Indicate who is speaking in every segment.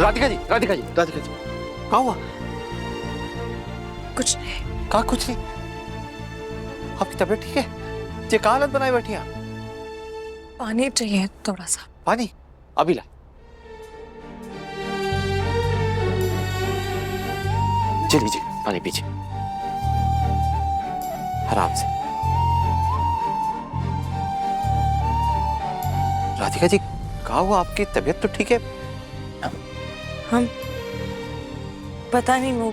Speaker 1: राधिका जी, राधिका जी, राधिका जी, क्या हुआ?
Speaker 2: कुछ नहीं।
Speaker 1: कहा कुछ नहीं? आपकी तबीयत ठीक है? ये कहाँ हालत बनाई बैठी हैं?
Speaker 2: पानी चाहिए थोड़ा सा।
Speaker 1: पानी? अभी ला। लीजिए पानी पीजिए, आराम से। राधिका जी, कहा हुआ? आपकी तबीयत तो ठीक है?
Speaker 2: हम पता नहीं, वो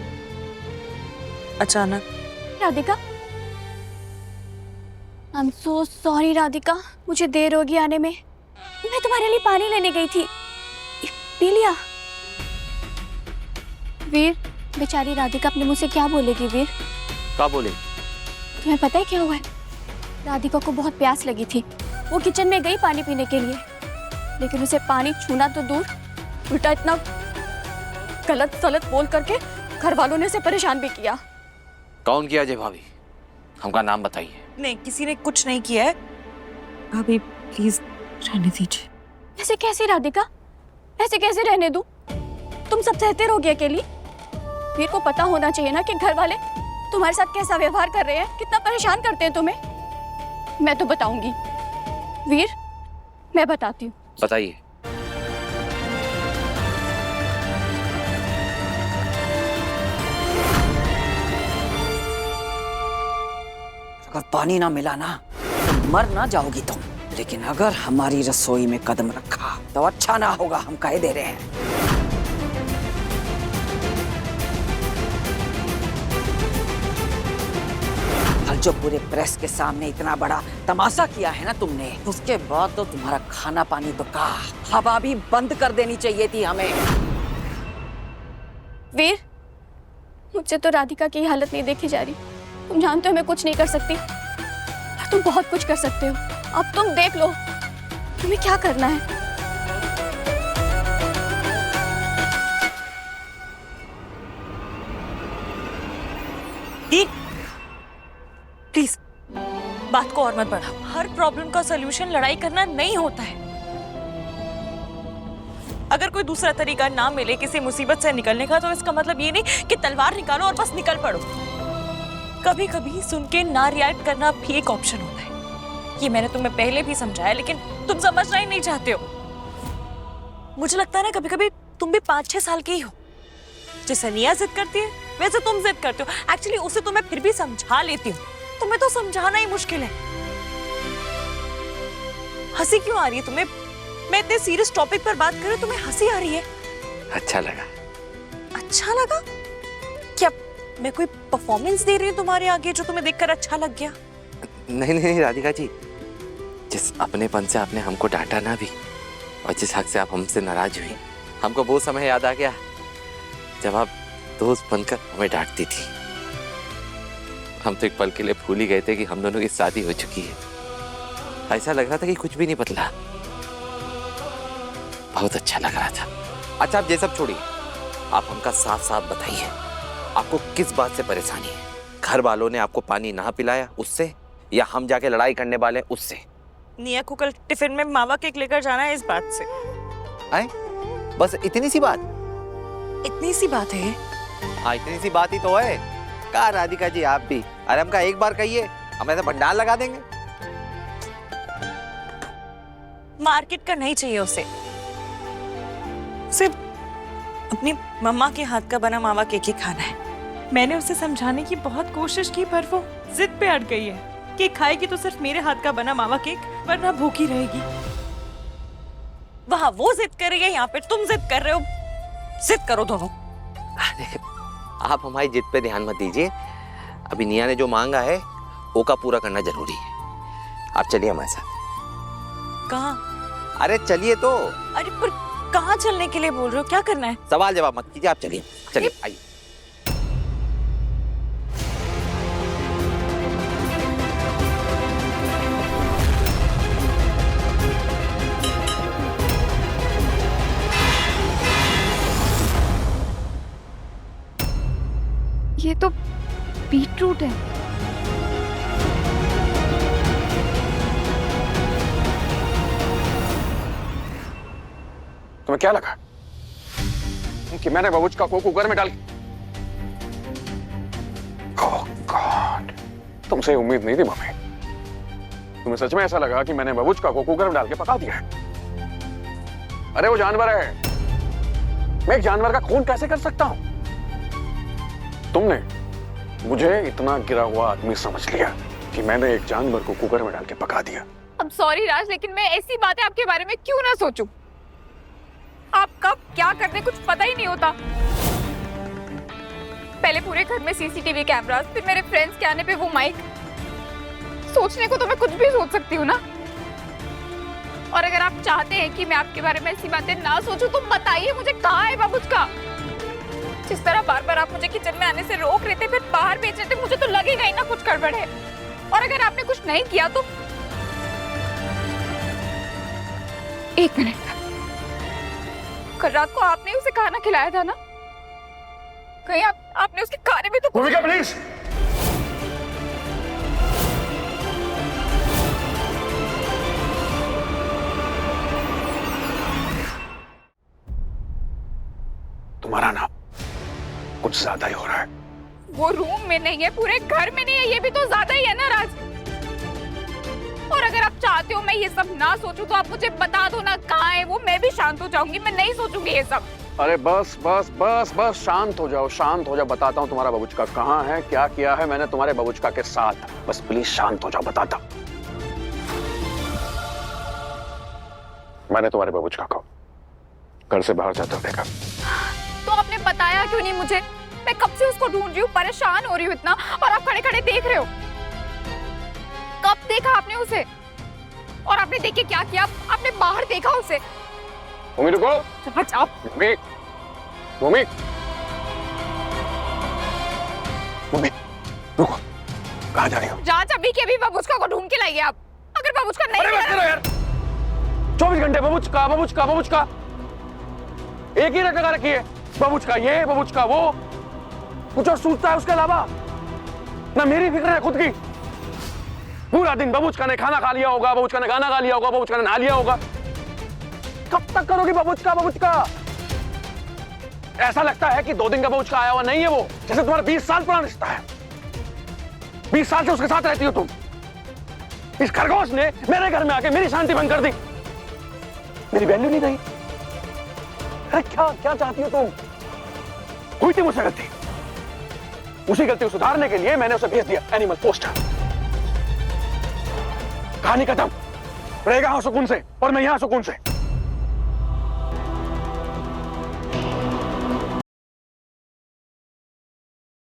Speaker 2: अचानक।
Speaker 3: Radhika, I am so sorry Radhika, मुझे देर होगी आने में। मैं तुम्हारे लिए पानी लेने गई थी, पी लिया? वीर, बेचारी राधिका अपने मुंह से क्या बोलेगी? वीर,
Speaker 1: क्या बोले?
Speaker 3: तुम्हें पता है क्या हुआ है? राधिका को बहुत प्यास लगी थी, वो किचन में गई पानी पीने के लिए, लेकिन उसे पानी छूना तो दूर, उल्टा इतना गलत सलत बोल करके घर वालों ने उसे परेशान भी किया।
Speaker 1: कौन किया जय भाभी? हमका नाम बताइए।
Speaker 2: नहीं, किसी ने कुछ नहीं किया है। भाभी प्लीज रहने दीजिए।
Speaker 3: ऐसे कैसे राधिका, ऐसे कैसे रहने दूं? तुम सब सहते रहोगे अकेली? वीर को पता होना चाहिए ना कि घर वाले तुम्हारे साथ कैसा व्यवहार कर रहे हैं, कितना परेशान करते हैं तुम्हें। मैं तो बताऊंगी वीर, मैं बताती हूँ।
Speaker 1: बताइए।
Speaker 4: अगर पानी ना मिला ना तो मर ना जाओगी तुम, लेकिन अगर हमारी रसोई में कदम रखा तो अच्छा ना होगा, हम कह दे रहे हैं। कल जो पूरे प्रेस के सामने इतना बड़ा तमाशा किया है ना तुमने, उसके बाद तो तुम्हारा खाना पानी बका, हवा भी बंद कर देनी चाहिए थी हमें।
Speaker 3: वीर, मुझसे तो राधिका की हालत नहीं देखी जा रही। तुम जानते हो मैं कुछ नहीं कर सकती, पर तुम बहुत कुछ कर सकते हो। अब तुम देख लो तुम्हें क्या करना है।
Speaker 2: प्लीज बात को और मत बढ़ाओ। हर प्रॉब्लम का सलूशन लड़ाई करना नहीं होता है। अगर कोई दूसरा तरीका ना मिले किसी मुसीबत से निकलने का, तो इसका मतलब ये नहीं कि तलवार निकालो और बस निकल पड़ो। कभी कभी सुन के ना रिएक्ट करना भी एक ऑप्शन होता है। ये मैंने तुम्हें पहले भी समझाया, लेकिन तुम समझना ही नहीं चाहते हो। मुझे लगता है ना कभी कभी तुम भी 5-6 साल के ही हो। जैसे निया जिद करती है वैसे तुम जिद करते हो। एक्चुअली उसे तो मैं फिर भी समझा लेती हूँ, तुम्हें तो समझाना ही मुश्किल है। हंसी क्यों आ रही है तुम्हें? मैं इतने सीरियस टॉपिक पर बात कर रही हूँ, तुम्हें हंसी आ रही है?
Speaker 1: अच्छा लगा।
Speaker 2: अच्छा लगा? क्या मैं कोई परफॉर्मेंस दे रही हूँ तुम्हारे आगे जो तुम्हें देखकर अच्छा लग गया?
Speaker 1: नहीं नहीं राधिका जी, जिस अपनेपन से आपने हमको डांटा ना भी, और जिस हक से आप हमसे नाराज हुई, हमको वो समय याद आ गया जब आप दोस्त बनकर हमें डांटती थी। हम तो एक पल के लिए भूल ही गए थे कि हम दोनों की शादी हो चुकी है। ऐसा लग रहा था कि कुछ भी नहीं बदला। बहुत अच्छा लग रहा था। अच्छा, आप ये सब छोड़िए, आप हमका साफ साफ बताइए, आपको किस बात से परेशानी है? घर वालों ने आपको पानी ना पिलाया उससे, या हम जाके लड़ाई करने वाले उससे?
Speaker 2: निया को कल टिफिन में मावा केक लेकर जाना है, इस बात से।
Speaker 1: आए? बस इतनी सी बात?
Speaker 2: इतनी सी बात है?
Speaker 1: हाँ, इतनी सी बात ही तो है। कहा राधिका जी आप भी, अरे हमका एक बार कहिए, हम ऐसे भंडार लगा देंगे।
Speaker 2: मार्केट का नहीं चाहिए उसे, सिर्फ अपनी मम्मा के हाथ का बना मावा केक ही खाना है। मैंने उसे समझाने की बहुत कोशिश की, पर वो जिद पे अड़ गई है कि खाएगी तो सिर्फ मेरे हाथ का बना मावा केक, वरना भूखी रहेगी। वहां वो जिद कर रही है, यहाँ पे तुम जिद कर रहे हो। जिद करो दोनों।
Speaker 1: आप हमारी जिद पे ध्यान मत दीजिए। अभी निया ने जो मांगा है वो का पूरा करना जरूरी है। आप चलिए हमारे साथ।
Speaker 2: कहाँ?
Speaker 1: अरे चलिए तो।
Speaker 2: अरे पर कहाँ चलने के लिए बोल रहे हो? क्या करना है?
Speaker 1: सवाल जवाब मत कीजिए, आप चलिए। चलिए आइए।
Speaker 3: ये तो बीटरूट है।
Speaker 5: तुम्हें क्या लगा? कि मैंने बबूचका को कुकर में डाल ओह गॉड, तुमसे उम्मीद नहीं थी मम्मी। तुम्हें सच में ऐसा लगा कि मैंने बबूचका को कुकर में डाल के पका दिया है? अरे वो जानवर है, मैं एक जानवर का खून कैसे कर सकता हूं? तुमने मुझे इतना गिरा हुआ आदमी समझ लिया कि मैंने एक जानवर को कुकर में डाल के पका दिया।
Speaker 6: अब सॉरी राज, लेकिन मैं ऐसी बातें आपके बारे में क्यों ना सोचूं? आप कब क्या कर रहे कुछ पता ही नहीं होता। पहले पूरे घर में सीसीटीवी कैमरास, फिर मेरे फ्रेंड्स के आने पे वो माइक। सोचने को तो मैं कुछ भी सोच सकती हूँ ना। और अगर आप चाहते हैं कि मैं आपके बारे में ऐसी बातें ना सोचूं तो बताइए मुझे, कहाँ है बबूचका? जिस तरह बार बार आप मुझे किचन में आने से रोक रहे थे, फिर बाहर भेज रहे थे, मुझे तो लगेगा ही ना कुछ गड़बड़ है। और अगर आपने कुछ नहीं किया तो एक मिनट, कल रात को आपने उसे खाना खिलाया था ना? कहीं आपने उसके खाने में तो
Speaker 5: भूमिका प्लीज। तुम्हारा ना कुछ ज्यादा ही हो रहा है।
Speaker 6: वो रूम में नहीं है, पूरे घर में नहीं है, ये भी तो ज्यादा ही है ना राज। और अगर आप चाहते हो मैं ये सब ना सोचूं तो आप मुझे बता दो ना कहाँ है वो, मैं भी शांत हो जाऊंगी, मैं नहीं सोचूंगी ये सब।
Speaker 5: अरे बस बस बस बस, शांत हो जाओ, शांत हो जाओ। बताता हूँ तुम्हारा बबूचका कहाँ है, क्या किया है मैंने तुम्हारे बबूचका के साथ। बस प्लीज शांत हो जाओ, बताता हूँ। मैंने तुम्हारे बबूचका को घर से बाहर जाता देखा।
Speaker 6: तो आपने बताया क्यों नहीं मुझे? मैं कब से उसको ढूंढ रही हूँ, परेशान हो रही हूँ इतना, और आप खड़े खड़े देख रहे हो। कब देखा आपने उसे? और आपने देख के क्या किया? आपने बाहर देखा उसे?
Speaker 5: भूमि रुको।
Speaker 6: आप
Speaker 5: भूमि, भूमि, भूमि रुको, कहाँ जा रही हो?
Speaker 6: राज अभी के अभी बबूचका को ढूंढ के लाइए आप। अगर बबूचका नहीं
Speaker 5: अरे मत करो यार, 24 घंटे बबूचका बबूचका बबूचका, एक ही लगा रखी है। बबूचका ये, बबूचका वो, कुछ और सोचता है उसके अलावा? ना मेरी फिक्र है खुद की। पूरा दिन बबूचका ने खाना खा लिया होगा, बबूचका ने गाना गा लिया होगा, बबूचका ने नहा लिया होगा। कब तक करोगी बबूचका बबूचका? ऐसा लगता है कि 2 दिन का बबूचका आया हुआ नहीं है वो, जैसे तुम्हारा 20 साल पुराना रिश्ता है। 20 साल से उसके साथ रहती हो तुम। इस खरगोश ने मेरे घर में आके मेरी शांति भंग कर दी, मेरी वैल्यू नहीं रही। अरे क्या क्या चाहती हो तुम? हुई थी मुझसे गलती, उसी गलती को सुधारने के लिए मैंने उसे भेज दिया एनिमल पोस्टर। कहानी खत्म, रहेगा यहाँ सुकून से और मैं यहाँ सुकून से।